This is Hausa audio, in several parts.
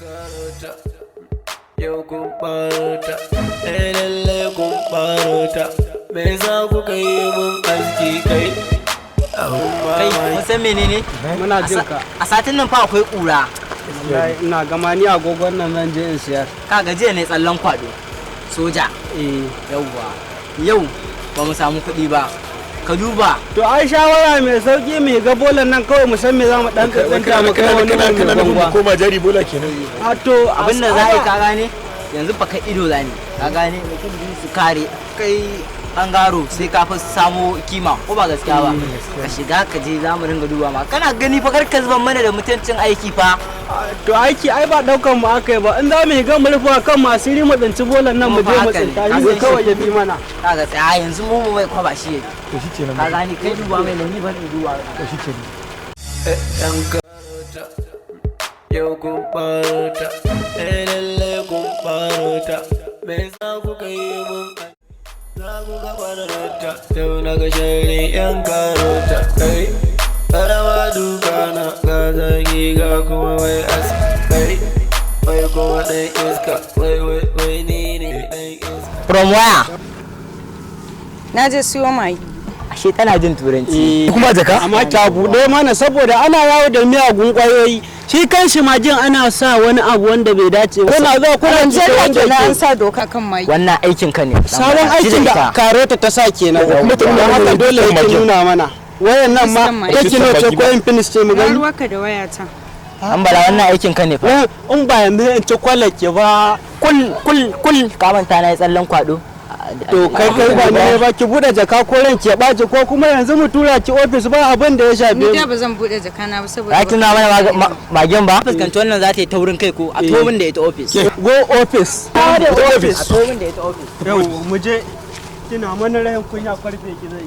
karota yau kun farota lalle kun farota me za ku kai mun aski kai wasan menene muna jin ka a satin nan fa akwai kura ina gama ni agogon nan zan je in siyar ka gajiya ne tsallan kwado soja yauwa yau ba mu samu kuɗi ba ka duba to ai shawara mai sauki mai ga bolan nan kawai mu san me za mu dan tsanta mu kai wani gangwa ko ma jari bola kenan a to abin da za ka gane yanzu fa ka ido zani ka gane mutum biyu su kare kai bangaro sai ka fa samu kima ko ba gaskiya ba ka shiga ka je za mu ringa duba ma kana gani fa kar ka zuban mana da mutuncin aiki fa to aiki ai ba daukan mu akai ba in za mu ga mu rufa kan masu ri mu tsinci bolan nan mu je mu tsinta ni kawai ya bi mana kaga tsaya yanzu mu bai kwaba shi to shi kenan ka gani kai duba mai nan ni ban duba to shi kenan yan karota yau kun farota lalle kun farota me za ku kai mun za ku gaba da rata yau na ga shari yan karota kai karawa dukana ga zagi ga kuma wai aski kai wai kuma ɗan iska wai ni ne ɗan iska from where na je siyo mai ashe tana jin turanci kuma jaka amma ta bude mana saboda ana yawo da miyagun kwayoyi shi kanshi ma jin ana sa wani abu wanda bai dace ba kuna zuwa kuna je da na an sa doka kan mai wannan aikin ka ne sabon aikin da karota ta sa kenan mutum da haka dole yake nuna mana wayan nan ma take no ce ko infinix ce mu gani ruwaka da wayata an bala wannan aikin ka ne fa in ba yanzu in ci kwalake ba kul ka manta na yi tsallan kwado to kai ba ne ba ki bude jaka ko ran ki baje ko kuma yanzu mu tura ki office ba abin da ya shafe ni da ba zan bude jaka na ba saboda ya tuna mana magen ba fuskanci wannan za ta yi taurin kai ko a tomin da ita office go office a tomin da ita office yau mu je kina mana rayin kunya karfe ki zai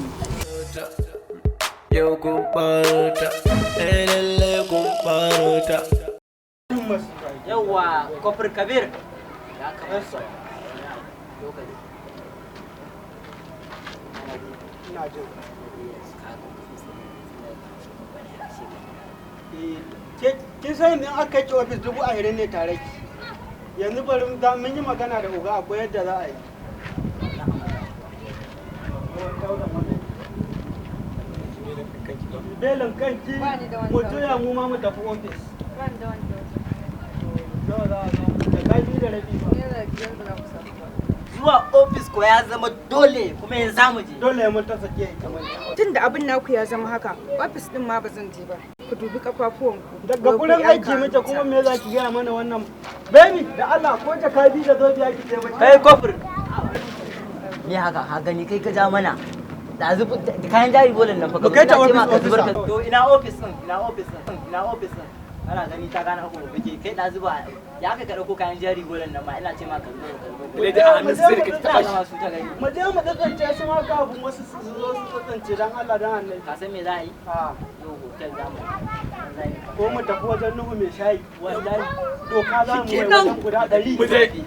yau kun farota lalle kun farota yawa kofar kabir ya kamar sa kin san in aka ki ofis 20,000 ne tare ki yanzu bari mun yi magana da uga akwai yadda za a yi belin kanki mu juya mu ma mu tafi ofis zuwa ofis ko ya zama dole kuma yanzu zamu je dole mun ta sake kamar tun da abin naku ya zama haka ofis din ma ba zan je ba ku dubi kafafuwanku daga gurin aiki muke kuma me za ki gaya mana wannan baby da Allah ko jaka bi da zo biya ki taimaki kai kofar ni haka ha gani kai ka ja mana da zubu da kayan jari bolan nan fa kai ta office to ina office din ina office din ana gani ta gane ko kake kai da zuba ya ka dauko kayan jari bolan nan ma ina ce ma ka zo dai da hannun sai ka taba shi mu je mu tsantance su ma kafin wasu su zo su tsantance dan Allah dan Allah ka san me za a yi a yau hotel za mu ko mu tafi wajen Nuhu mai shayi wallahi doka za mu yi wajen guda 100 mu tafi